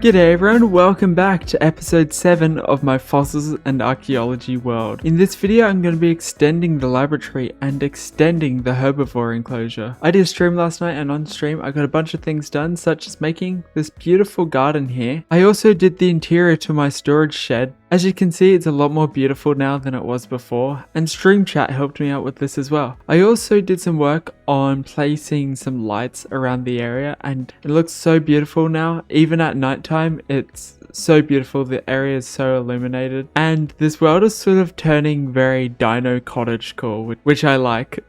G'day everyone, welcome back to episode 7 of my Fossils and Archaeology world. In this video I'm going to be extending the laboratory and extending the herbivore enclosure. I did a stream last night and on stream I got a bunch of things done, such as making this beautiful garden here. I also did the interior to my storage shed. As you can see, it's a lot more beautiful now than it was before, and Stream Chat helped me out with this as well. I also did some work on placing some lights around the area, and it looks so beautiful now. Even at nighttime, it's so beautiful. The area is so illuminated, and this world is sort of turning very Dino cottagecore, which I like.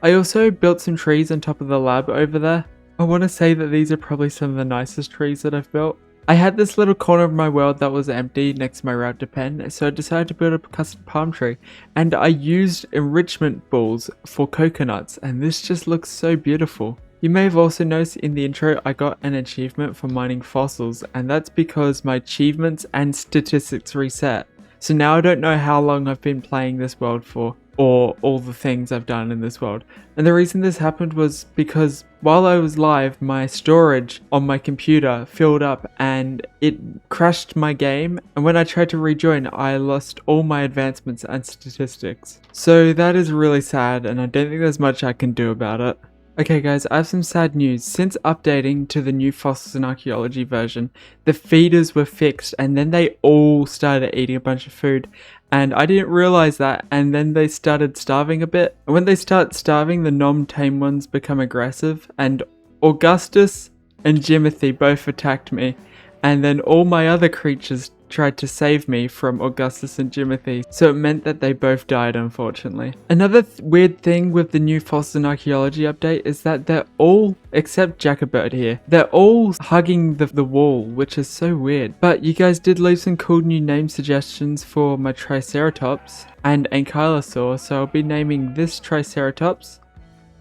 I also built some trees on top of the lab over there. I want to say that these are probably some of the nicest trees that I've built. I had this little corner of my world that was empty next to my router pen, so I decided to build a custom palm tree, and I used enrichment balls for coconuts, and this just looks so beautiful. You may have also noticed in the intro I got an achievement for mining fossils, and that's because my achievements and statistics reset. So now I don't know how long I've been playing this world for, or all the things I've done in this world. And the reason this happened was because while I was live, my storage on my computer filled up and it crashed my game, and when I tried to rejoin I lost all my advancements and statistics. So that is really sad, and I don't think there's much I can do about it. Okay guys, I have some sad news. Since updating to the new Fossils and Archaeology version, the feeders were fixed and then they all started eating a bunch of food. And I didn't realize that, and then they started starving a bit. And when they start starving, the non-tame ones become aggressive, and Augustus and Jimothy both attacked me. And then all my other creatures tried to save me from Augustus and Jimothy, so it meant that they both died, unfortunately. Another weird thing with the new Fossils and Archaeology update is that they're all, except Jacobird here, they're all hugging the wall, which is so weird. But you guys did leave some cool new name suggestions for my Triceratops and Ankylosaur, so I'll be naming this Triceratops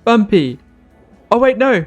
Bumpy. Oh wait, no!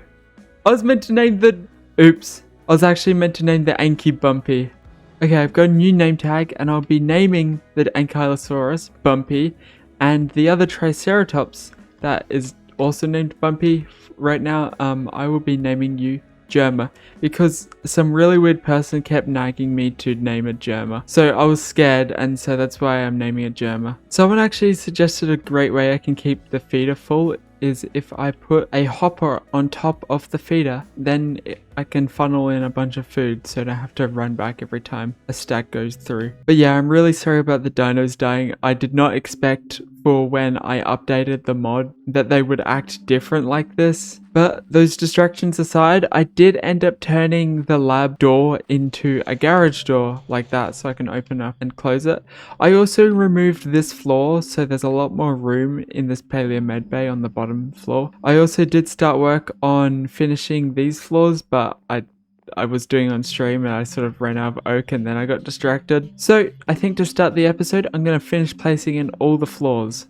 I was meant to name the... Oops. I was actually meant to name the Anky Bumpy. Okay, I've got a new name tag, and I'll be naming the Ankylosaurus Bumpy, and the other Triceratops that is also named Bumpy right now, I will be naming you Germa, because some really weird person kept nagging me to name it Germa. So I was scared, and so that's why I'm naming it Germa. Someone actually suggested a great way I can keep the feeder full is if I put a hopper on top of the feeder, then I can funnel in a bunch of food so I don't have to run back every time a stack goes through. But yeah, I'm really sorry about the dinos dying. I did not expect for when I updated the mod that they would act different like this. But those distractions aside, I did end up turning the lab door into a garage door like that, so I can open up and close it. I also removed this floor, so there's a lot more room in this paleo med bay on the bottom floor. I also did start work on finishing these floors, but I was doing on stream and I sort of ran out of oak and then I got distracted. So I think to start the episode, I'm going to finish placing in all the floors.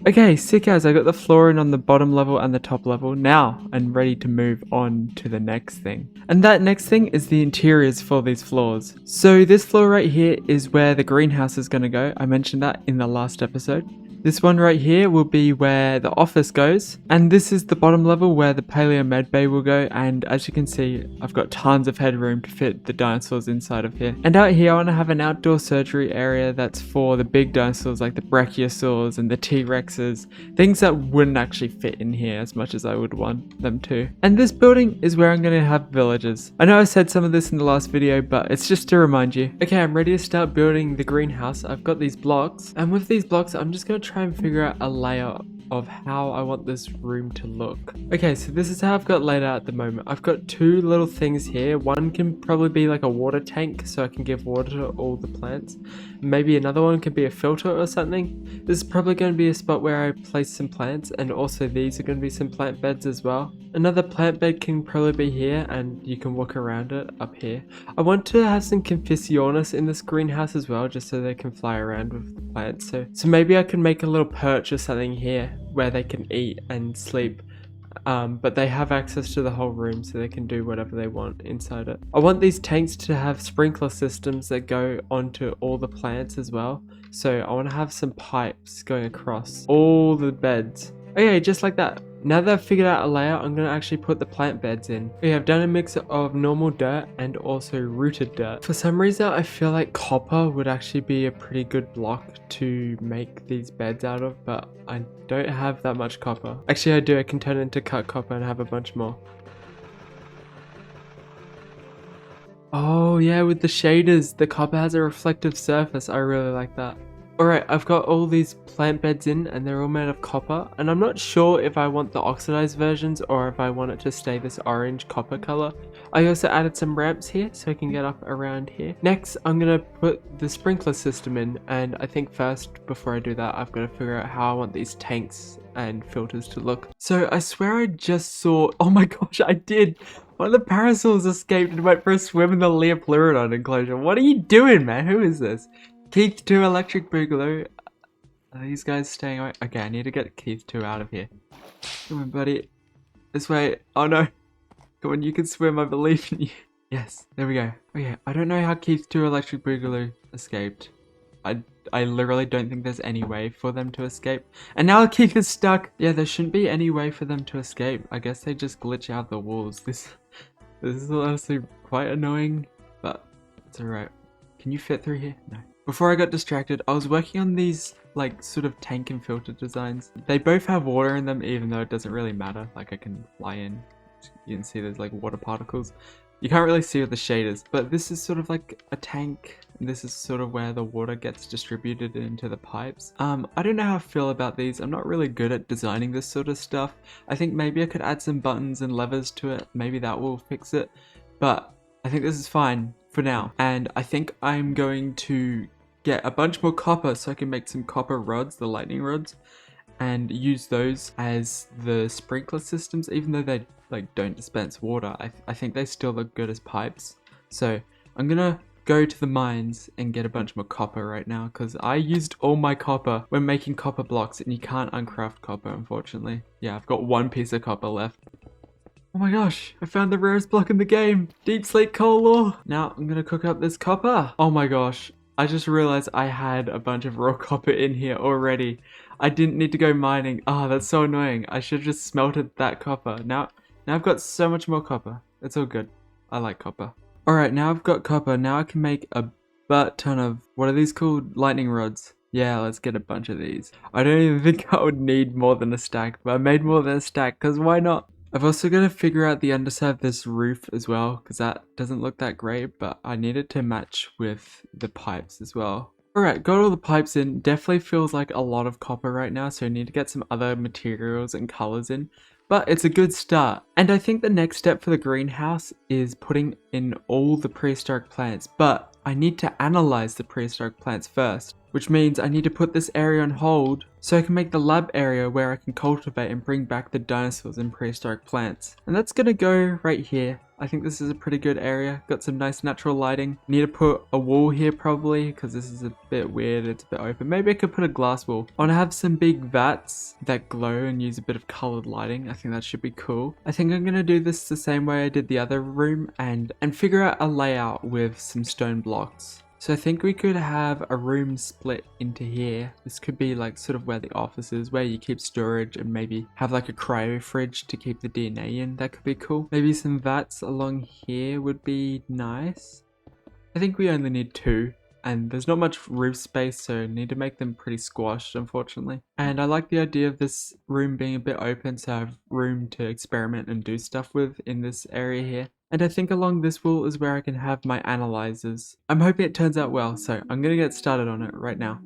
Okay, sick as I got the floor in on the bottom level and the top level. Now I'm ready to move on to the next thing. And that next thing is the interiors for these floors. So this floor right here is where the greenhouse is going to go. I mentioned that in the last episode. This one right here will be where the office goes, and this is the bottom level where the paleo med bay will go, and as you can see I've got tons of headroom to fit the dinosaurs inside of here. And out here I want to have an outdoor surgery area that's for the big dinosaurs like the brachiosaurs and the T-Rexes, things that wouldn't actually fit in here as much as I would want them to. And this building is where I'm going to have villagers. I know I said some of this in the last video, but it's just to remind you. Okay, I'm ready to start building the greenhouse. I've got these blocks, and with these blocks I'm just going to try and figure out a layout of how I want this room to look. Okay, so this is how I've got laid out at the moment. I've got two little things here. One can probably be like a water tank so I can give water to all the plants. Maybe another one could be a filter or something. This is probably going to be a spot where I place some plants, and also these are going to be some plant beds as well. Another plant bed can probably be here, and you can walk around it up here. I want to have some Confucionis in this greenhouse as well, just so they can fly around with the plants. So maybe I can make a little perch or something here where they can eat and sleep but they have access to the whole room so they can do whatever they want inside it. I want these tanks to have sprinkler systems that go onto all the plants as well. So I want to have some pipes going across all the beds. Okay, just like that. Now that I've figured out a layout, I'm going to actually put the plant beds in. Okay, I've done a mix of normal dirt and also rooted dirt. For some reason, I feel like copper would actually be a pretty good block to make these beds out of, but I don't have that much copper. Actually, I do. I can turn it into cut copper and have a bunch more. Oh yeah, with the shaders, the copper has a reflective surface. I really like that. Alright, I've got all these plant beds in and they're all made of copper, and I'm not sure if I want the oxidized versions or if I want it to stay this orange copper color. I also added some ramps here so I can get up around here. Next, I'm going to put the sprinkler system in, and I think first, before I do that, I've got to figure out how I want these tanks and filters to look. So I swear I just saw, oh my gosh, I did! One of the parasols escaped and went for a swim in the Leopleurodon enclosure. What are you doing, man? Who is this? Keith 2 Electric Boogaloo. Are these guys staying away? Okay, I need to get Keith 2 out of here. Come on, buddy. This way. Oh no. Come on, you can swim. I believe in you. Yes, there we go. Okay, I don't know how Keith 2 Electric Boogaloo escaped. I literally don't think there's any way for them to escape. And now Keith is stuck. Yeah, there shouldn't be any way for them to escape. I guess they just glitch out the walls. This is honestly quite annoying, but it's alright. Can you fit through here? No. Before I got distracted, I was working on these like sort of tank and filter designs. They both have water in them, even though it doesn't really matter. Like I can fly in. You can see there's like water particles. You can't really see with the shaders, but this is sort of like a tank. And this is sort of where the water gets distributed into the pipes. I don't know how I feel about these. I'm not really good at designing this sort of stuff. I think maybe I could add some buttons and levers to it. Maybe that will fix it. But I think this is fine for now. And I think I'm going to get a bunch more copper so I can make some copper rods, the lightning rods, and use those as the sprinkler systems. Even though they like don't dispense water, I think they still look good as pipes. So I'm gonna go to the mines and get a bunch more copper right now, because I used all my copper when making copper blocks, and you can't uncraft copper, unfortunately. Yeah, I've got one piece of copper left. Oh my gosh, I found the rarest block in the game. Deep slate coal ore. Now I'm gonna cook up this copper. Oh my gosh, I just realized I had a bunch of raw copper in here already. I didn't need to go mining. Ah, that's so annoying. I should have just smelted that copper. Now I've got so much more copper. It's all good. I like copper. Alright, now I've got copper. Now I can make a butt ton of, what are these called? Lightning rods. Yeah, let's get a bunch of these. I don't even think I would need more than a stack, but I made more than a stack, because why not? I've also got to figure out the underside of this roof as well, because that doesn't look that great, but I need it to match with the pipes as well. Alright, got all the pipes in. Definitely feels like a lot of copper right now, so I need to get some other materials and colors in. But it's a good start. And I think the next step for the greenhouse is putting in all the prehistoric plants, but I need to analyze the prehistoric plants first, which means I need to put this area on hold so I can make the lab area where I can cultivate and bring back the dinosaurs and prehistoric plants. And that's gonna go right here. I think this is a pretty good area. Got some nice natural lighting. Need to put a wall here probably, because this is a bit weird. It's a bit open. Maybe I could put a glass wall. I want to have some big vats that glow and use a bit of colored lighting. I think that should be cool. I think I'm gonna do this the same way I did the other room and figure out a layout with some stone blocks. So I think we could have a room split into here. This could be like sort of where the office is, where you keep storage, and maybe have like a cryo fridge to keep the DNA in. That could be cool. Maybe some vats along here would be nice. I think we only need 2. And there's not much roof space, so I need to make them pretty squashed, unfortunately. And I like the idea of this room being a bit open, so I have room to experiment and do stuff with in this area here. And I think along this wall is where I can have my analyzers. I'm hoping it turns out well, so I'm gonna get started on it right now.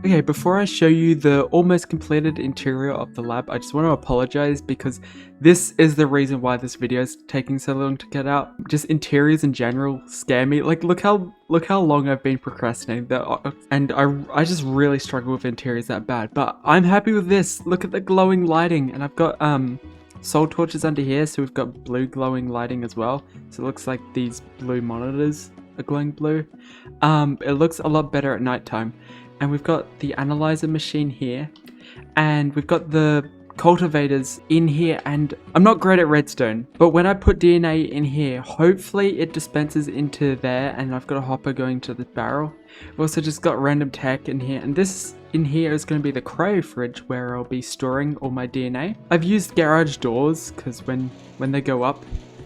Okay, before I show you the almost completed interior of the lab, I just want to apologize because this is the reason why this video is taking so long to get out. Just interiors in general scare me. Like, look how long I've been procrastinating, and I just really struggle with interiors that bad. But I'm happy with this. Look at the glowing lighting, and I've got soul torches under here, so we've got blue glowing lighting as well. So it looks like these blue monitors are glowing blue. It looks a lot better at nighttime. And we've got the analyzer machine here, and we've got the cultivators in here, and I'm not great at redstone, but when I put DNA in here, hopefully it dispenses into there, and I've got a hopper going to the barrel. We've also just got random tech in here, and this in here is going to be the cryo fridge where I'll be storing all my DNA. I've used garage doors because when they go up,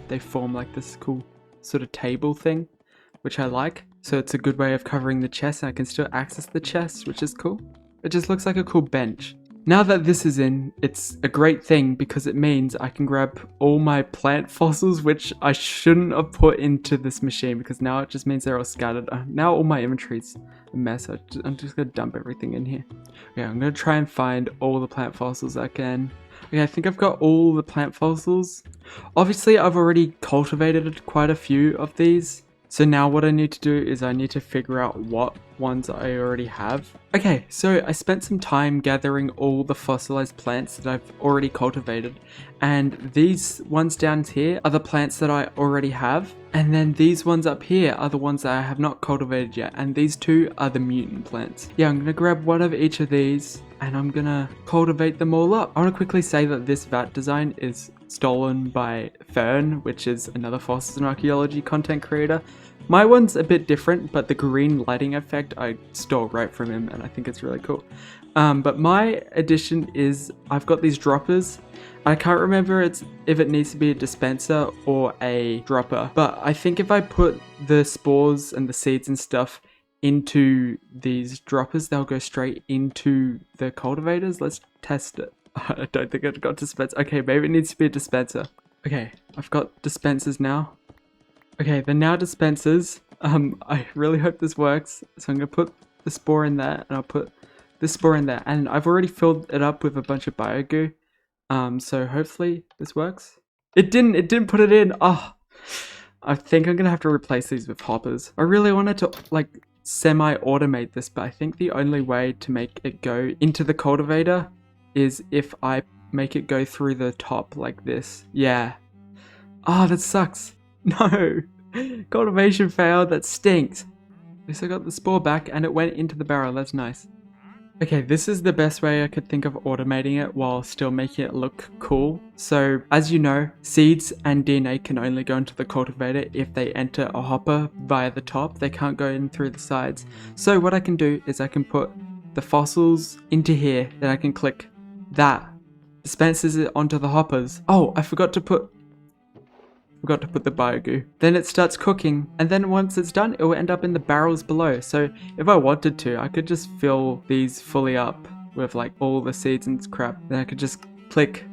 they form like this cool sort of table thing, which I like. So it's a good way of covering the chest, and I can still access the chest, which is cool. It just looks like a cool bench. Now that this is in, it's a great thing because it means I can grab all my plant fossils, which I shouldn't have put into this machine because now it just means they're all scattered. Now all my inventory's a mess. I'm just gonna dump everything in here. Okay, I'm gonna try and find all the plant fossils I can. Okay, I think I've got all the plant fossils. Obviously, I've already cultivated quite a few of these. So now what I need to do is I need to figure out what ones I already have. Okay, so I spent some time gathering all the fossilized plants that I've already cultivated. And these ones down here are the plants that I already have. And then these ones up here are the ones that I have not cultivated yet. And these two are the mutant plants. Yeah, I'm gonna grab one of each of these and I'm gonna cultivate them all up. I wanna quickly say that this vat design is stolen by Fern, which is another Fossils and Archaeology content creator. My one's a bit different, but the green lighting effect I stole right from him, and I think it's really cool. But my addition is I've got these droppers. I can't remember if it needs to be a dispenser or a dropper, but I think if I put the spores and the seeds and stuff into these droppers, they'll go straight into the cultivators. Let's test it. I don't think I've got dispenser. Okay, maybe it needs to be a dispenser. Okay, I've got dispensers now. Okay, they're now dispensers. I really hope this works. So I'm gonna put the spore in there, and I'll put this spore in there. And I've already filled it up with a bunch of bio goo. So hopefully this works. It didn't put it in. Oh, I think I'm gonna have to replace these with hoppers. I really wanted to like semi-automate this, but I think the only way to make it go into the cultivator is if I make it go through the top like this. Yeah. Ah, that sucks. No. Cultivation failed. That stinks. At least I got the spore back and it went into the barrel. That's nice. Okay, this is the best way I could think of automating it while still making it look cool. So, as you know, seeds and DNA can only go into the cultivator if they enter a hopper via the top. They can't go in through the sides. So what I can do is I can put the fossils into here, then I can click that. Dispenses it onto the hoppers. Oh, I forgot to put the bio goo. Then it starts cooking, and then once it's done, it will end up in the barrels below. So if I wanted to, I could just fill these fully up with like all the seeds and crap. Then I could just click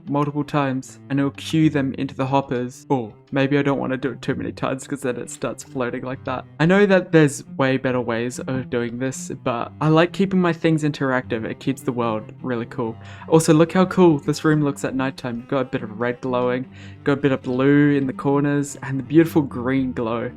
multiple times and it'll queue them into the hoppers. Oh, maybe I don't want to do it too many times because then it starts floating like that. I know that there's way better ways of doing this, but I like keeping my things interactive. It keeps the world really cool. Also, look how cool this room looks at nighttime. You've got a bit of red glowing, got a bit of blue in the corners, and the beautiful green glow.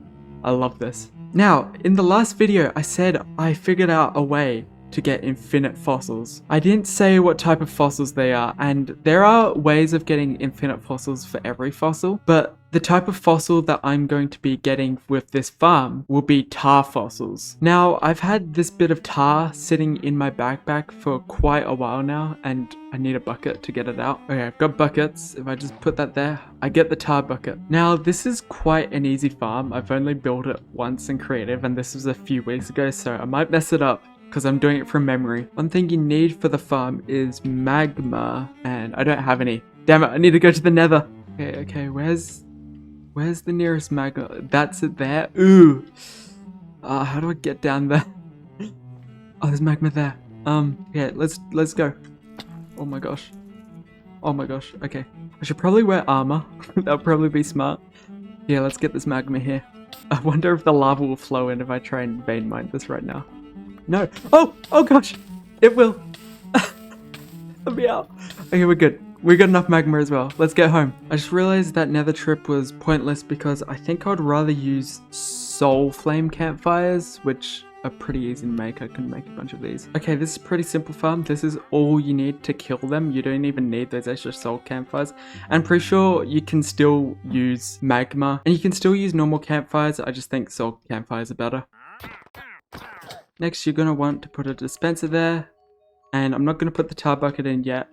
I love this. Now, in the last video, I said I figured out a way to get infinite fossils. I didn't say what type of fossils they are, and there are ways of getting infinite fossils for every fossil, but the type of fossil that I'm going to be getting with this farm will be tar fossils. Now, I've had this bit of tar sitting in my backpack for quite a while now, and I need a bucket to get it out. Okay, I've got buckets. If I just put that there, I get the tar bucket. Now, this is quite an easy farm. I've only built it once in creative, and this was a few weeks ago, so I might mess it up because I'm doing it from memory. One thing you need for the farm is magma, and I don't have any. Damn it, I need to go to the nether. Okay, where's the nearest magma? That's it there. Ooh. How do I get down there? Oh, there's magma there. Yeah, let's go. Oh my gosh. Oh my gosh. Okay. I should probably wear armor. That would probably be smart. Yeah, let's get this magma here. I wonder if the lava will flow in if I try and vein mine this right now. No. Oh gosh. It will. Let me out. Okay, we're good. We got enough magma as well. Let's get home. I just realized that nether trip was pointless because I think I'd rather use soul flame campfires, which are pretty easy to make. I can make a bunch of these. Okay, this is a pretty simple farm. This is all you need to kill them. You don't even need those extra soul campfires. I'm pretty sure you can still use magma and you can still use normal campfires. I just think soul campfires are better. Next, you're going to want to put a dispenser there. And I'm not going to put the tar bucket in yet.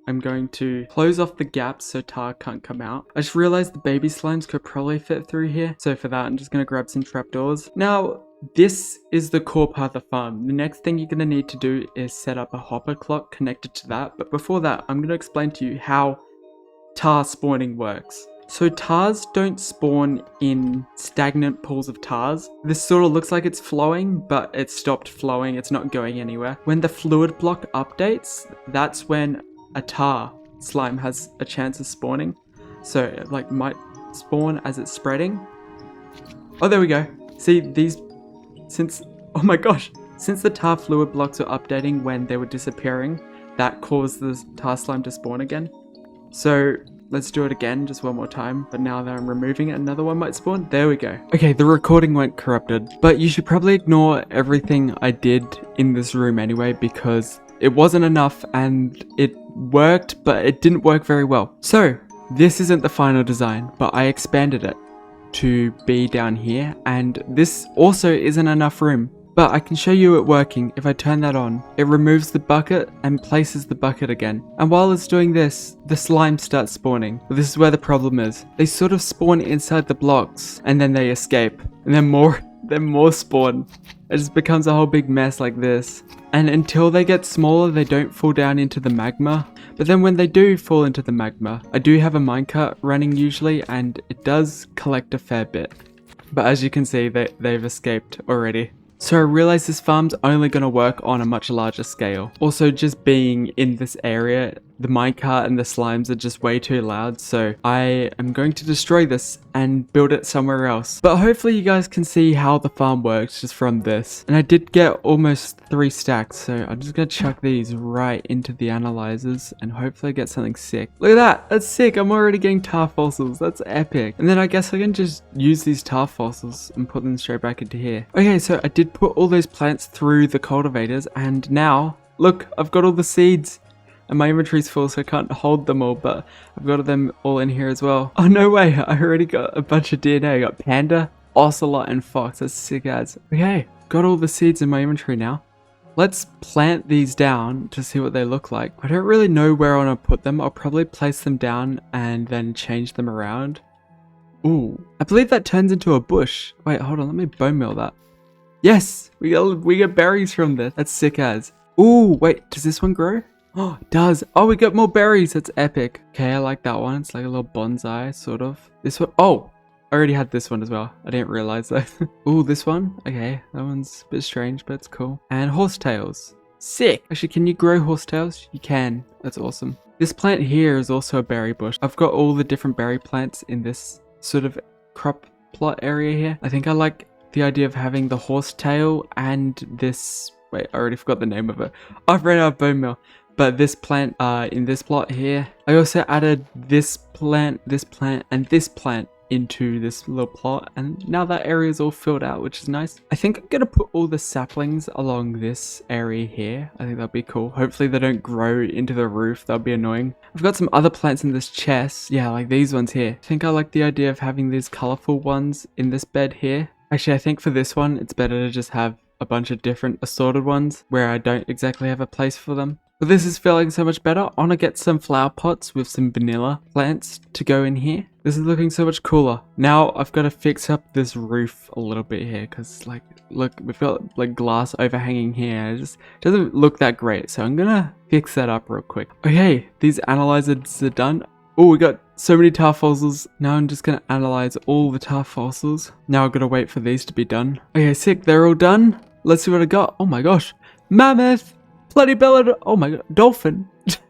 I'm going to close off the gaps so tar can't come out. I just realized the baby slimes could probably fit through here. So for that, I'm just going to grab some trapdoors. Now, this is the core part of the farm. The next thing you're going to need to do is set up a hopper clock connected to that. But before that, I'm going to explain to you how tar spawning works. So tars don't spawn in stagnant pools of tars. This sort of looks like it's flowing, but it's stopped flowing. It's not going anywhere. When the fluid block updates, that's when a tar slime has a chance of spawning. So it like might spawn as it's spreading. Oh, there we go. See these, oh my gosh, since the tar fluid blocks were updating when they were disappearing, that caused the tar slime to spawn again. So let's do it again, just one more time. But now that I'm removing it, another one might spawn. There we go. Okay, the recording went corrupted, but you should probably ignore everything I did in this room anyway, because it wasn't enough and it worked, but it didn't work very well. So this isn't the final design, but I expanded it to be down here, and this also isn't enough room. But I can show you it working. If I turn that on, it removes the bucket and places the bucket again. And while it's doing this, the slime starts spawning. But this is where the problem is. They sort of spawn inside the blocks and then they escape. And then more spawn. It just becomes a whole big mess like this. And until they get smaller, they don't fall down into the magma. But then when they do fall into the magma, I do have a minecart running usually, and it does collect a fair bit. But as you can see, they've escaped already. So I realized this farm's only going to work on a much larger scale. Also, just being in this area, the minecart and the slimes are just way too loud. So I am going to destroy this and build it somewhere else. But hopefully you guys can see how the farm works just from this. And I did get almost 3 stacks. So I'm just going to chuck these right into the analyzers and hopefully get something sick. Look at that. That's sick. I'm already getting tar fossils. That's epic. And then I guess I can just use these tar fossils and put them straight back into here. Okay, so I did put all those plants through the cultivators, and now look, I've got all the seeds and my inventory's full, so I can't hold them all, but I've got them all in here as well. Oh no way, I already got a bunch of DNA. I got panda, ocelot, and fox. That's sick as. Okay, got all the seeds in my inventory now. Let's plant these down to see what they look like. I don't really know where I want to put them. I'll probably place them down and then change them around. Ooh, I believe that turns into a bush. Wait, hold on, let me bone meal that. Yes, we get berries from this. That's sick as. Ooh, wait, does this one grow? Oh, it does. Oh, we got more berries. That's epic. Okay, I like that one. It's like a little bonsai, sort of. This one, oh, I already had this one as well. I didn't realize that. Ooh, this one. Okay, that one's a bit strange, but it's cool. And horsetails. Sick. Actually, can you grow horsetails? You can. That's awesome. This plant here is also a berry bush. I've got all the different berry plants in this sort of crop plot area here. I think I like the idea of having the horsetail and this, wait, I already forgot the name of it. I've ran out of bone meal. But this plant in this plot here, I also added this plant, and this plant into this little plot, and now that area is all filled out, which is nice. I think I'm gonna put all the saplings along this area here. I think that'd be cool. Hopefully they don't grow into the roof. That'd be annoying. I've got some other plants in this chest. Yeah, like these ones here. I think I like the idea of having these colorful ones in this bed here. Actually, I think for this one, it's better to just have a bunch of different assorted ones where I don't exactly have a place for them. But this is feeling so much better. I want to get some flower pots with some vanilla plants to go in here. This is looking so much cooler. Now I've got to fix up this roof a little bit here because, like, look, we've got like glass overhanging here. It just doesn't look that great. So I'm gonna fix that up real quick. Okay, these analyzers are done. Oh, we got so many tar fossils. Now I'm just gonna analyze all the tar fossils. Now I've got to wait for these to be done. Okay, sick. They're all done. Let's see what I got. Oh my gosh, mammoth. Bloody-bellied, oh my god, dolphin.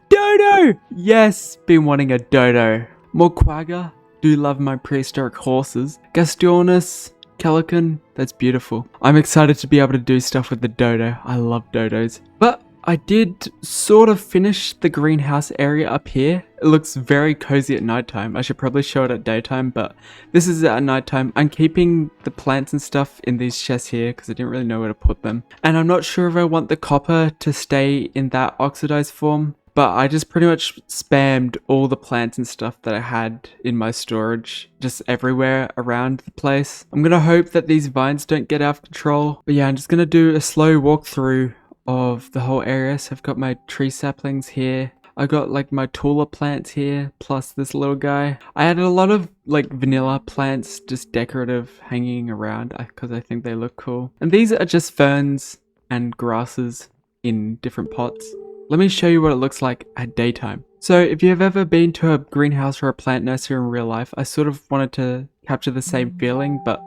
Dodo! Yes, been wanting a dodo. More quagga. Do love my prehistoric horses. Confucionis, Calican, that's beautiful. I'm excited to be able to do stuff with the dodo. I love dodos. But I did sort of finish the greenhouse area up here. It looks very cozy at nighttime. I should probably show it at daytime, but this is at nighttime. I'm keeping the plants and stuff in these chests here because I didn't really know where to put them. And I'm not sure if I want the copper to stay in that oxidized form, but I just pretty much spammed all the plants and stuff that I had in my storage just everywhere around the place. I'm gonna hope that these vines don't get out of control. But yeah, I'm just gonna do a slow walkthrough of the whole area. So I've got my tree saplings here. I got like my taller plants here, plus this little guy. I added a lot of like vanilla plants, just decorative, hanging around because I think they look cool. And these are just ferns and grasses in different pots. Let me show you what it looks like at daytime. So if you've ever been to a greenhouse or a plant nursery in real life, I sort of wanted to capture the same feeling, but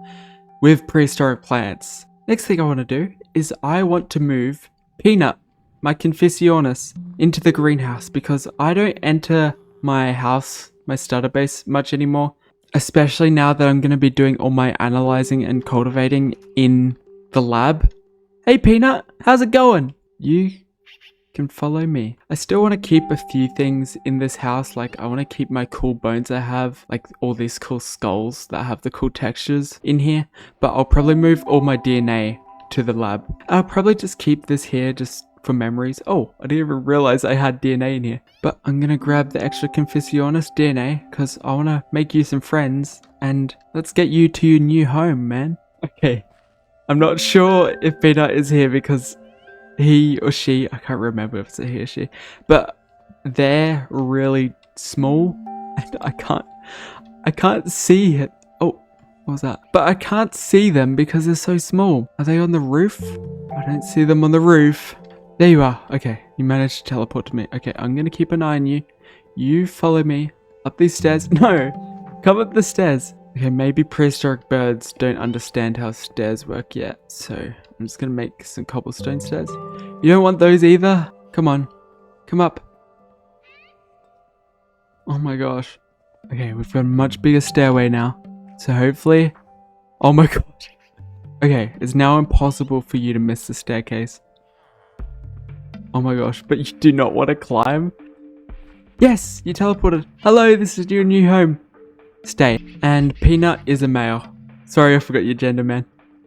with prehistoric plants. Next thing I want to do is I want to move Peanut, my Confucionis, into the greenhouse because I don't enter my house, my starter base much anymore, especially now that I'm going to be doing all my analyzing and cultivating in the lab. Hey Peanut, how's it going? You can follow me. I still want to keep a few things in this house, like I want to keep my cool bones I have, like all these cool skulls that have the cool textures in here, but I'll probably move all my DNA to the lab. I'll probably just keep this here just for memories. Oh, I didn't even realize I had DNA in here. But I'm gonna grab the extra Confucionis DNA because I want to make you some friends and let's get you to your new home, man. Okay, I'm not sure if Peanut is here because he or she, I can't remember if it's a he or she, but they're really small and I can't see it. What was that? But I can't see them because they're so small. Are they on the roof? I don't see them on the roof. There you are. Okay, you managed to teleport to me. Okay, I'm gonna keep an eye on you. You follow me up these stairs. No, come up the stairs. Okay, maybe prehistoric birds don't understand how stairs work yet. So I'm just gonna make some cobblestone stairs. You don't want those either? Come on, come up. Oh my gosh. Okay, we've got a much bigger stairway now. So hopefully, oh my god. Okay, it's now impossible for you to miss the staircase. Oh my gosh, but you do not want to climb? Yes, you teleported. Hello, this is your new home. Stay. And Peanut is a male. Sorry, I forgot your gender, man.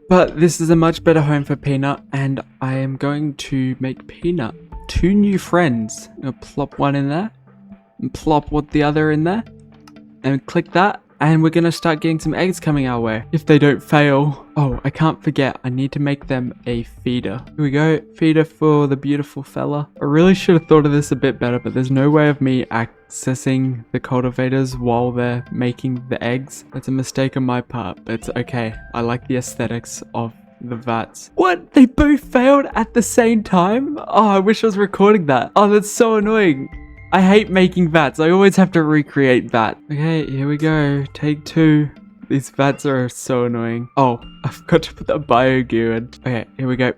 But this is a much better home for Peanut, and I am going to make Peanut 2 new friends. I'm gonna plop one in there, and plop the other in there, and click that. And we're gonna start getting some eggs coming our way if they don't fail. Oh, I can't forget, I need to make them a feeder. Here we go, feeder for the beautiful fella. I really should have thought of this a bit better, but there's no way of me accessing the cultivators while they're making the eggs. That's a mistake on my part, but it's okay. I like the aesthetics of the vats. What? They both failed at the same time? Oh, I wish I was recording that. Oh, that's so annoying. I hate making vats. I always have to recreate that. Okay, here we go. Take 2. These vats are so annoying. Oh, I forgot to put that bio goo in. Okay, here we go.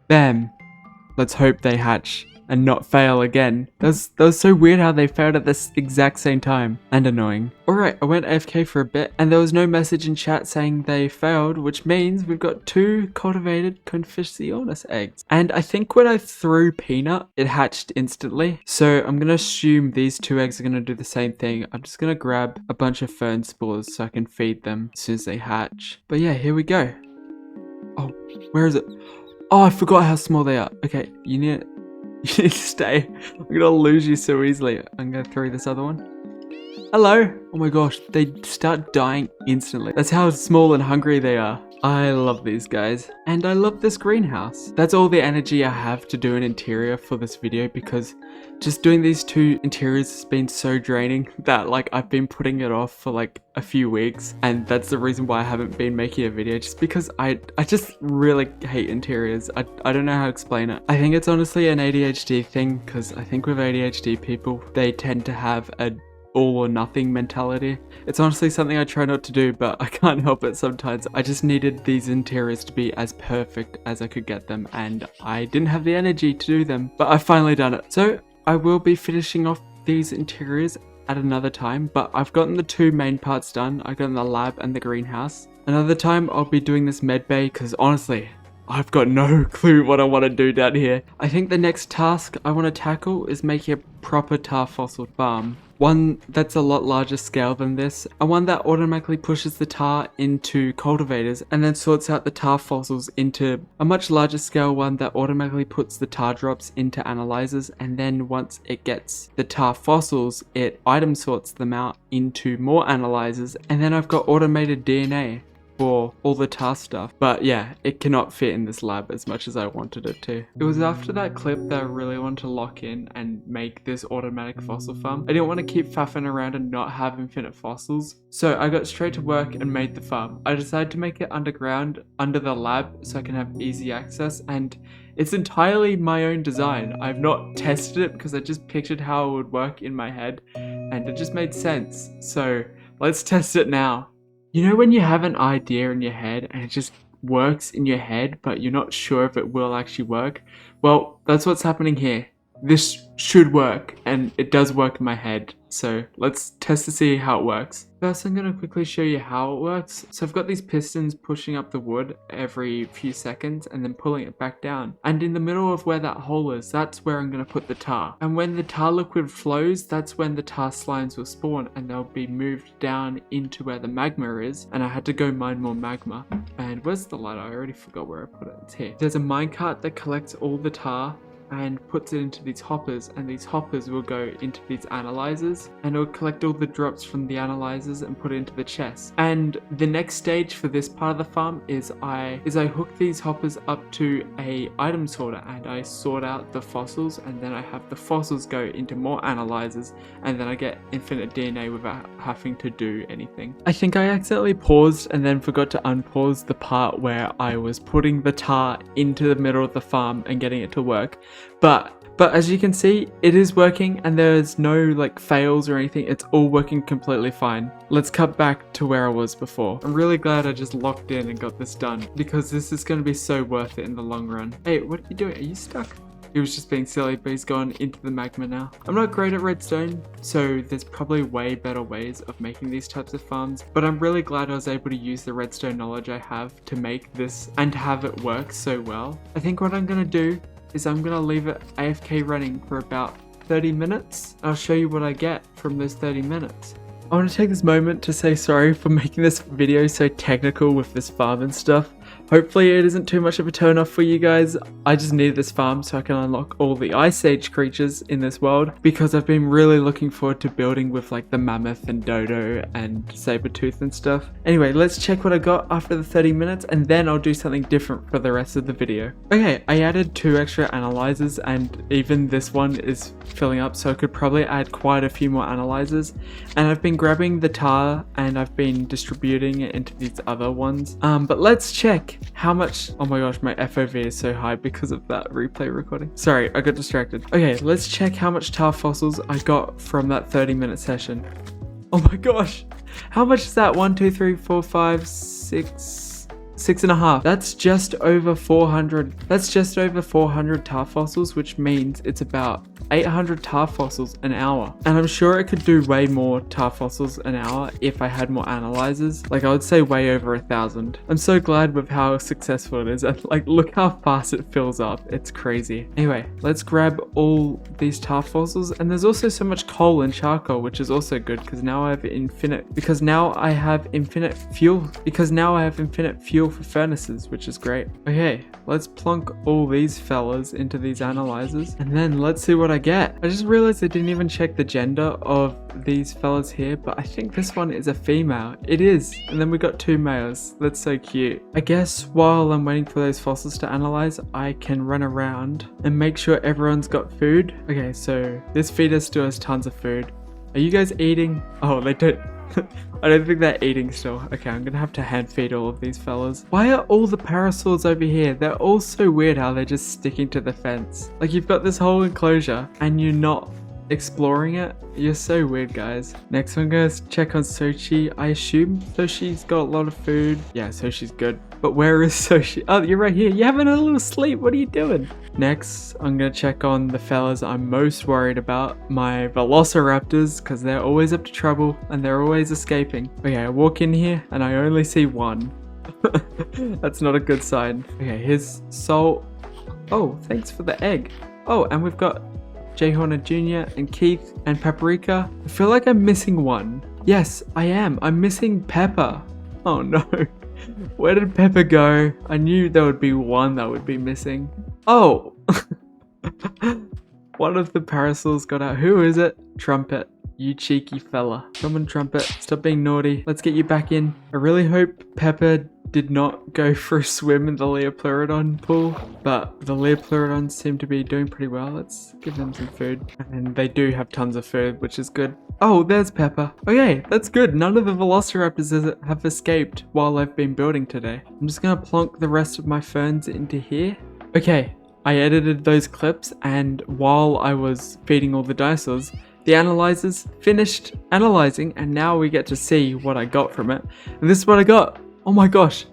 Bam. Let's hope they hatch and not fail again. That was so weird how they failed at this exact same time. And annoying. Alright, I went AFK for a bit and there was no message in chat saying they failed, which means we've got 2 cultivated Confucionis eggs. And I think when I threw Peanut, it hatched instantly. So I'm gonna assume these 2 eggs are gonna do the same thing. I'm just gonna grab a bunch of fern spores so I can feed them as soon as they hatch. But yeah, here we go. Oh, where is it? Oh, I forgot how small they are. Okay, you need to stay. I'm gonna lose you so easily. I'm gonna throw this other one. Hello. Oh my gosh, they start dying instantly. That's how small and hungry they are. I love these guys. And I love this greenhouse. That's all the energy I have to do an interior for this video because just doing these 2 interiors has been so draining that like I've been putting it off for like a few weeks, and that's the reason why I haven't been making a video, just because I just really hate interiors. I don't know how to explain it. I think it's honestly an ADHD thing because I think with ADHD people, they tend to have a all or nothing mentality. It's honestly something I try not to do, but I can't help it sometimes. I just needed these interiors to be as perfect as I could get them, and I didn't have the energy to do them, but I've finally done it. So I will be finishing off these interiors at another time, but I've gotten the 2 main parts done. I've gotten the lab and the greenhouse. Another time I'll be doing this med bay because honestly, I've got no clue what I want to do down here. I think the next task I want to tackle is making a proper tar fossil farm. One that's a lot larger scale than this, and one that automatically pushes the tar into cultivators and then sorts out the tar fossils into a much larger scale one that automatically puts the tar drops into analyzers, and then once it gets the tar fossils, it item sorts them out into more analyzers, and then I've got automated DNA for all the tar stuff. But yeah, it cannot fit in this lab as much as I wanted it to. It was after that clip that I really wanted to lock in and make this automatic fossil farm. I didn't want to keep faffing around and not have infinite fossils, so I got straight to work and made the farm. I decided to make it underground under the lab so I can have easy access, and it's entirely my own design. I've not tested it because I just pictured how it would work in my head and it just made sense. So let's test it now. You know when you have an idea in your head and it just works in your head, but you're not sure if it will actually work? Well, that's what's happening here. This should work, and it does work in my head. So let's test to see how it works. First, I'm going to quickly show you how it works. So I've got these pistons pushing up the wood every few seconds and then pulling it back down. And in the middle of where that hole is, that's where I'm going to put the tar. And when the tar liquid flows, that's when the tar slimes will spawn and they'll be moved down into where the magma is. And I had to go mine more magma. And where's the ladder? I already forgot where I put it. It's here. There's a minecart that collects all the tar and puts it into these hoppers, and these hoppers will go into these analyzers and it will collect all the drops from the analyzers and put it into the chest. And the next stage for this part of the farm is I hook these hoppers up to a item sorter and I sort out the fossils, and then I have the fossils go into more analyzers, and then I get infinite DNA without having to do anything. I think I accidentally paused and then forgot to unpause the part where I was putting the tar into the middle of the farm and getting it to work. But as you can see, it is working and there's no like fails or anything. It's all working completely fine. Let's cut back to where I was before. I'm really glad I just locked in and got this done because this is going to be so worth it in the long run. Hey, what are you doing? Are you stuck? He was just being silly, but he's gone into the magma now. I'm not great at redstone, so there's probably way better ways of making these types of farms, but I'm really glad I was able to use the redstone knowledge I have to make this and have it work so well. I think what I'm going to do is I'm going to leave it AFK running for about 30 minutes. I'll show you what I get from those 30 minutes. I want to take this moment to say sorry for making this video so technical with this farm and stuff. Hopefully it isn't too much of a turn off for you guys. I just need this farm so I can unlock all the Ice Age creatures in this world, because I've been really looking forward to building with like the mammoth and dodo and saber-tooth and stuff. Anyway, let's check what I got after the 30 minutes and then I'll do something different for the rest of the video. Okay, I added 2 extra analyzers and even this one is filling up, so I could probably add quite a few more analyzers. And I've been grabbing the tar and I've been distributing it into these other ones. But let's check how much. Oh my gosh, my FOV is so high because of that replay recording. Sorry, I got distracted. Okay, let's check how much tar fossils I got from that 30-minute session. Oh my gosh, how much is that? 1, 2, 3, 4, 5, 6, 6.5. That's just over 400. That's just over 400 tar fossils, which means it's about 800 tar fossils an hour. And I'm sure I could do way more tar fossils an hour if I had more analyzers. Like I would say way over 1,000. I'm so glad with how successful it is. And like look how fast it fills up. It's crazy. Anyway, let's grab all these tar fossils. And there's also so much coal and charcoal, which is also good because now I have infinite fuel for furnaces, which is great. Okay, let's plunk all these fellas into these analyzers and then let's see what I get. I just realized I didn't even check the gender of these fellas here, but I think this one is a female. It is. And then we got 2 males. That's so cute. I guess while I'm waiting for those fossils to analyze, I can run around and make sure everyone's got food. Okay, so this feeder still has tons of food. Are you guys eating? Oh, they don't. I don't think they're eating still. Okay, I'm gonna have to hand feed all of these fellas. Why are all the parasaurs over here? They're all so weird how they're just sticking to the fence. Like you've got this whole enclosure and you're not exploring it. You're so weird, guys. Next I'm gonna check on Sochi. I assume Sochi's got a lot of food. Yeah, Sochi's good. But where is Sochi? Oh, you're right here. You're having a little sleep. What are you doing? Next, I'm gonna check on the fellas I'm most worried about. My velociraptors, because they're always up to trouble and they're always escaping. Okay, I walk in here and I only see one. That's not a good sign. Okay, here's Soul. Oh, thanks for the egg. Oh, and we've got Jay Horner Jr. and Keith and Paprika. I feel like I'm missing one. Yes, I am. I'm missing Pepper. Oh no. Where did Pepper go? I knew there would be one that would be missing. Oh. One of the parasols got out. Who is it? Trumpet. You cheeky fella. Come on, Trumpet. Stop being naughty. Let's get you back in. I really hope Pepper did not go for a swim in the Leopleurodon pool, but the Leopleurodons seem to be doing pretty well. Let's give them some food. And they do have tons of food, which is good. Oh, there's Pepper. Okay, that's good. None of the Velociraptors have escaped while I've been building today. I'm just gonna plonk the rest of my ferns into here. Okay, I edited those clips, and while I was feeding all the dinosaurs, the analyzers finished analyzing, and now we get to see what I got from it. And this is what I got. Oh my gosh.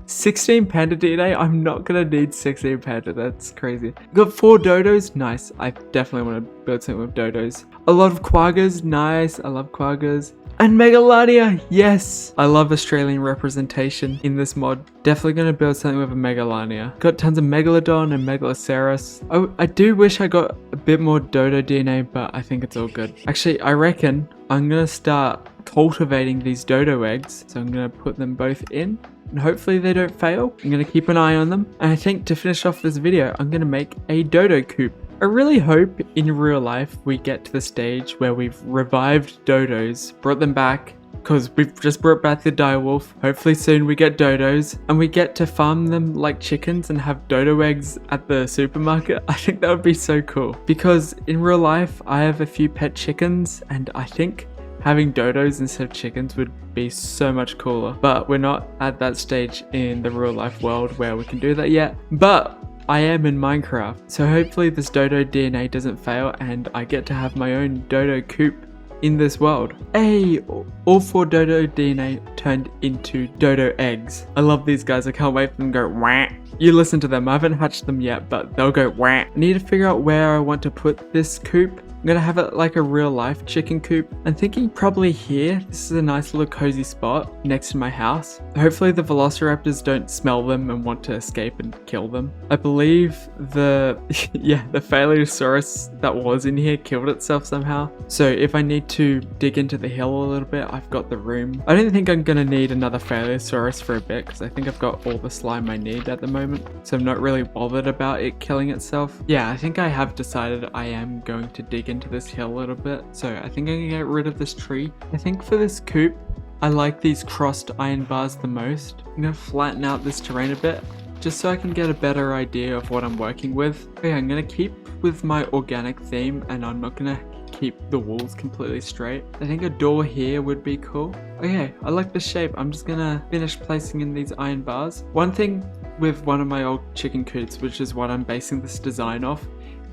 16 panda DNA? I'm not gonna need 16 panda, that's crazy. Got 4 dodos, nice. I definitely want to build something with dodos. A lot of quaggas, nice. I love quaggas. And Megalania, yes! I love Australian representation in this mod. Definitely gonna build something with a Megalania. Got tons of Megalodon and Megaloceros. Oh, I do wish I got a bit more dodo DNA, but I think it's all good. Actually, I reckon I'm gonna start cultivating these dodo eggs. So I'm gonna put them both in, and hopefully they don't fail. I'm gonna keep an eye on them. And I think to finish off this video, I'm gonna make a dodo coop. I really hope in real life we get to the stage where we've revived dodos, brought them back, because we've just brought back the direwolf. Hopefully soon we get dodos and we get to farm them like chickens and have dodo eggs at the supermarket. I think that would be so cool, because in real life I have a few pet chickens and I think having dodos instead of chickens would be so much cooler, but we're not at that stage in the real life world where we can do that yet. But I am in Minecraft, so hopefully this dodo DNA doesn't fail and I get to have my own dodo coop in this world. Hey, all 4 dodo DNA turned into dodo eggs. I love these guys. I can't wait for them to go wah. You listen to them. I haven't hatched them yet, but they'll go wah. I need to figure out where I want to put this coop. I'm gonna have it like a real life chicken coop. I'm thinking probably here. This is a nice little cozy spot next to my house. Hopefully the velociraptors don't smell them and want to escape and kill them. I believe the the Paleosaurus that was in here killed itself somehow. So if I need to dig into the hill a little bit, I've got the room. I don't think I'm gonna need another Paleosaurus for a bit because I think I've got all the slime I need at the moment. So I'm not really bothered about it killing itself. Yeah, I think I have decided I am going to dig into this hill a little bit, so I think I'm gonna get rid of this tree. I think for this coop I like these crossed iron bars the most. I'm gonna flatten out this terrain a bit just so I can get a better idea of what I'm working with. Okay, I'm gonna keep with my organic theme and I'm not gonna keep the walls completely straight. I think a door here would be cool. Okay, I like the shape. I'm just gonna finish placing in these iron bars. One thing with one of my old chicken coops, which is what I'm basing this design off,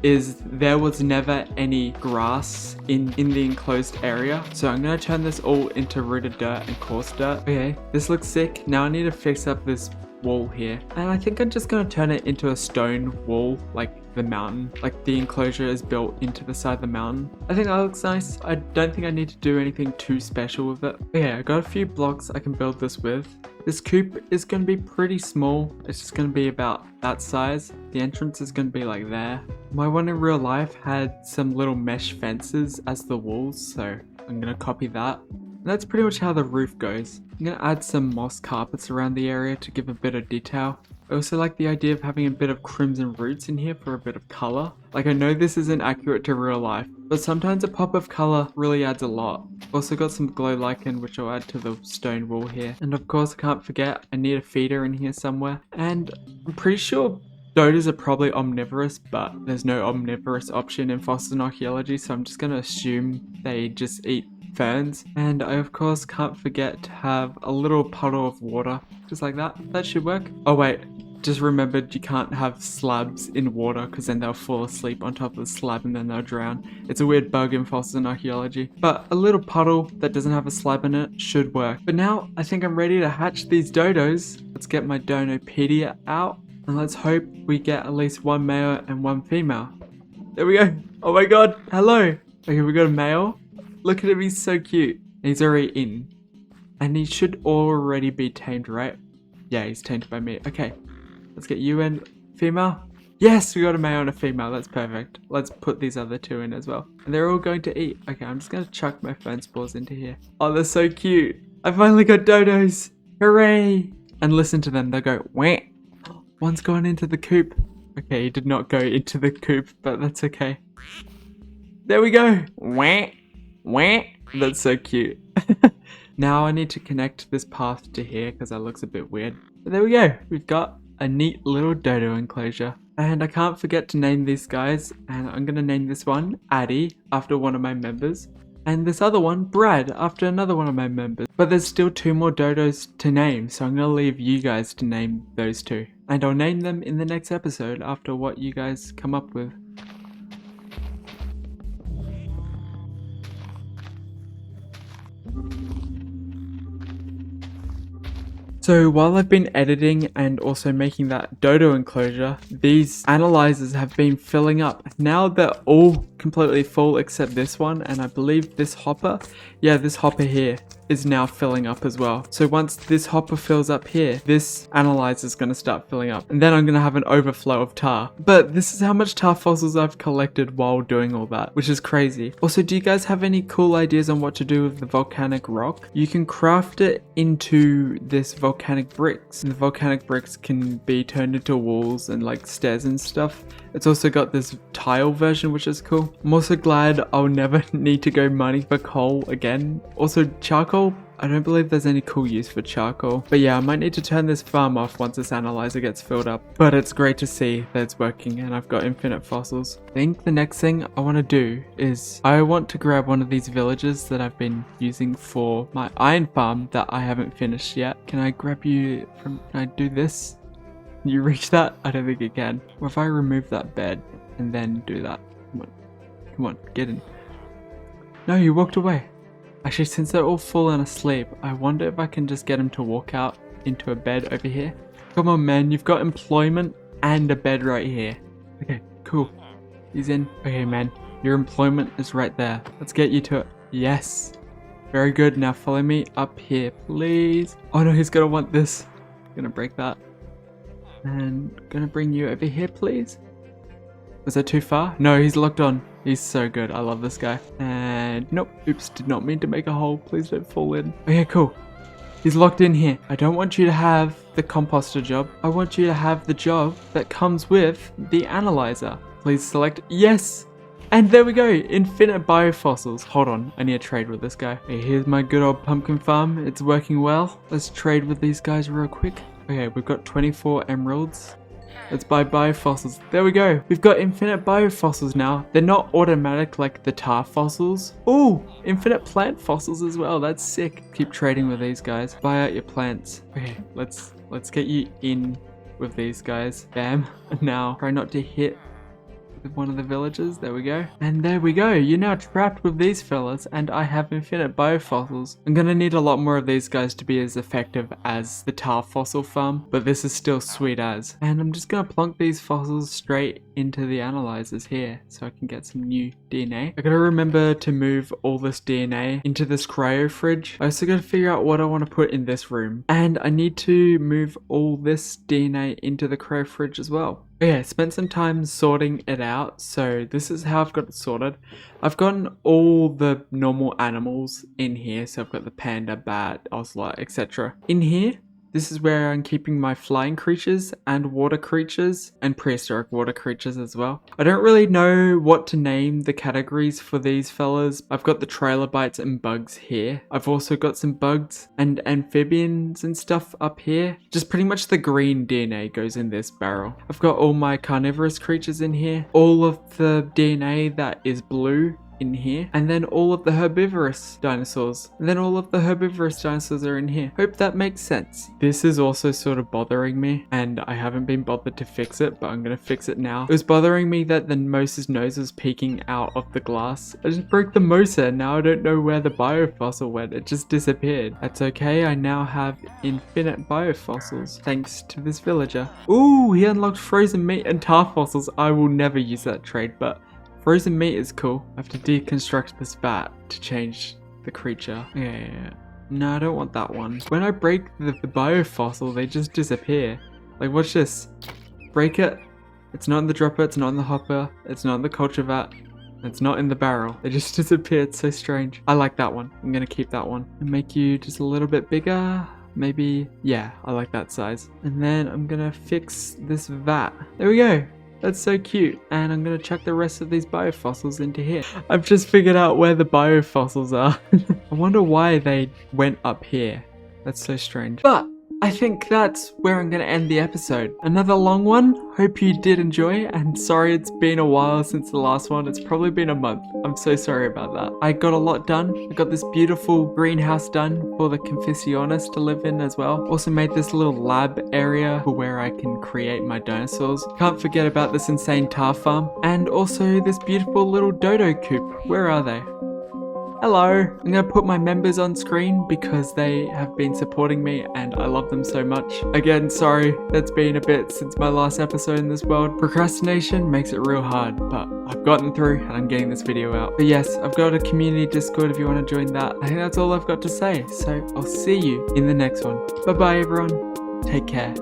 is there was never any grass in the enclosed area. So I'm gonna turn this all into rooted dirt and coarse dirt. Okay, this looks sick. Now I need to fix up this wall here. And I think I'm just gonna turn it into a stone wall, like the mountain. Like the enclosure is built into the side of the mountain. I think that looks nice. I don't think I need to do anything too special with it. Okay, I got a few blocks I can build this with. This coop is going to be pretty small. It's just going to be about that size. The entrance is going to be like there. My one in real life had some little mesh fences as the walls, so I'm going to copy that. And that's pretty much how the roof goes. I'm going to add some moss carpets around the area to give a bit of detail. I also like the idea of having a bit of crimson roots in here for a bit of color. Like, I know this isn't accurate to real life, but sometimes a pop of color really adds a lot. Also got some glow lichen, which I'll add to the stone wall here. And of course, I can't forget, I need a feeder in here somewhere. And I'm pretty sure dodos are probably omnivorous, but there's no omnivorous option in Fossils and Archaeology, so I'm just gonna assume they just eat ferns. And I of course can't forget to have a little puddle of water, just like that. That should work. Oh wait, just remembered you can't have slabs in water because then they'll fall asleep on top of the slab and then they'll drown. It's a weird bug in Fossils and Archaeology. But a little puddle that doesn't have a slab in it should work. But now I think I'm ready to hatch these dodos. Let's get my Donopedia out and let's hope we get at least one male and one female. There we go. Oh my god, hello. Okay, we got a male. Look at him, he's so cute. He's already in. And he should already be tamed, right? Yeah, he's tainted by meat. Okay, let's get you in. Female. Yes, we got a male and a female. That's perfect. Let's put these other two in as well. And they're all going to eat. Okay, I'm just going to chuck my fern spores into here. Oh, they're so cute. I finally got dodos. Hooray. And listen to them. They'll go, wah. One's gone into the coop. Okay, he did not go into the coop, but that's okay. There we go. Wah. Wah. That's so cute. Now I need to connect this path to here because that looks a bit weird. But there we go. We've got a neat little dodo enclosure. And I can't forget to name these guys, and I'm going to name this one Addie after one of my members, and this other one Brad after another one of my members. But there's still 2 more dodos to name, so I'm going to leave you guys to name those 2. And I'll name them in the next episode after what you guys come up with. So while I've been editing and also making that dodo enclosure, these analyzers have been filling up. Now they're all completely full except this one, and I believe this hopper, yeah, this hopper here is now filling up as well. So once this hopper fills up here, this analyzer is going to start filling up, and then I'm going to have an overflow of tar. But this is how much tar fossils I've collected while doing all that, which is crazy. Also, do you guys have any cool ideas on what to do with the volcanic rock? You can craft it into this volcanic bricks, and the volcanic bricks can be turned into walls and like stairs and stuff. It's also got this tile version, which is cool. I'm also glad I'll never need to go mining for coal again. Also, charcoal, I don't believe there's any cool use for charcoal. But yeah, I might need to turn this farm off once this analyzer gets filled up. But it's great to see that it's working and I've got infinite fossils. I think the next thing I want to do is I want to grab one of these villages that I've been using for my iron farm that I haven't finished yet. Can I grab you from, can I do this? Can you reach that? I don't think it can. Or if I remove that bed and then do that. Come on. Come on, get in. No, you walked away. Actually, since they're all full and asleep, I wonder if I can just get them to walk out into a bed over here. Come on, man. You've got employment and a bed right here. Okay, cool. He's in. Okay, man. Your employment is right there. Let's get you to it. Yes. Very good. Now follow me up here, please. Oh no, he's gonna want this. I'm gonna break that. And gonna bring you over here, please. Was that too far? No, he's locked on. He's so good. I love this guy. And nope. Oops, did not mean to make a hole. Please don't fall in. Okay, cool. He's locked in here. I don't want you to have the composter job. I want you to have the job that comes with the analyzer. Please select yes. And there we go. Infinite biofossils. Hold on. I need to trade with this guy. Okay, here's my good old pumpkin farm. It's working well. Let's trade with these guys real quick. Okay, we've got 24 emeralds. Let's buy biofossils. There we go. We've got infinite biofossils now. They're not automatic like the tar fossils. Ooh, infinite plant fossils as well. That's sick. Keep trading with these guys. Buy out your plants. Okay, let's get you in with these guys. Bam. Now, try not to hit one of the villagers. There we go. And there we go. You're now trapped with these fellas, and I have infinite biofossils. I'm gonna need a lot more of these guys to be as effective as the tar fossil farm, but this is still sweet as. And I'm just gonna plonk these fossils straight into the analyzers here so I can get some new DNA. I gotta remember to move all this DNA into this cryo fridge. I also gotta figure out what I want to put in this room, and I need to move all this DNA into the cryo fridge as well. Okay, spent some time sorting it out, so this is how I've got it sorted. I've gotten all the normal animals in here, so I've got the panda, bat, ocelot, etc. In here, this is where I'm keeping my flying creatures and water creatures and prehistoric water creatures as well. I don't really know what to name the categories for these fellas. I've got the trilobites and bugs here. I've also got some bugs and amphibians and stuff up here. Just pretty much the green DNA goes in this barrel. I've got all my carnivorous creatures in here. All of the DNA that is blue in here, and then all of the herbivorous dinosaurs, and then all of the herbivorous dinosaurs are in here. Hope that makes sense. This is also sort of bothering me, and I haven't been bothered to fix it, but I'm gonna fix it now. It was bothering me that the Mosa's nose was peeking out of the glass. I just broke the Mosa, and now I don't know where the biofossil went. It just disappeared. That's okay, I now have infinite biofossils thanks to this villager. Ooh, he unlocked frozen meat and tar fossils. I will never use that trade, but frozen meat is cool. I have to deconstruct this bat to change the creature. Yeah. No, I don't want that one. When I break the biofossil, they just disappear. Like, watch this. Break it. It's not in the dropper, it's not in the hopper, it's not in the culture vat, it's not in the barrel. They just disappear. It's so strange. I like that one. I'm gonna keep that one. And make you just a little bit bigger. Maybe, yeah, I like that size. And then I'm gonna fix this vat. There we go. That's so cute. And I'm gonna chuck the rest of these biofossils into here. I've just figured out where the biofossils are. I wonder why they went up here. That's so strange. But I think that's where I'm going to end the episode. Another long one. Hope you did enjoy, and sorry it's been a while since the last one. It's probably been a month. I'm so sorry about that. I got a lot done. I got this beautiful greenhouse done for the Confucionis to live in as well. Also made this little lab area for where I can create my dinosaurs. Can't forget about this insane tar farm. And also this beautiful little dodo coop. Where are they? Hello! I'm going to put my members on screen because they have been supporting me and I love them so much. Again, sorry, that's been a bit since my last episode in this world. Procrastination makes it real hard, but I've gotten through and I'm getting this video out. But yes, I've got a community Discord if you want to join that. I think that's all I've got to say, so I'll see you in the next one. Bye bye everyone, take care.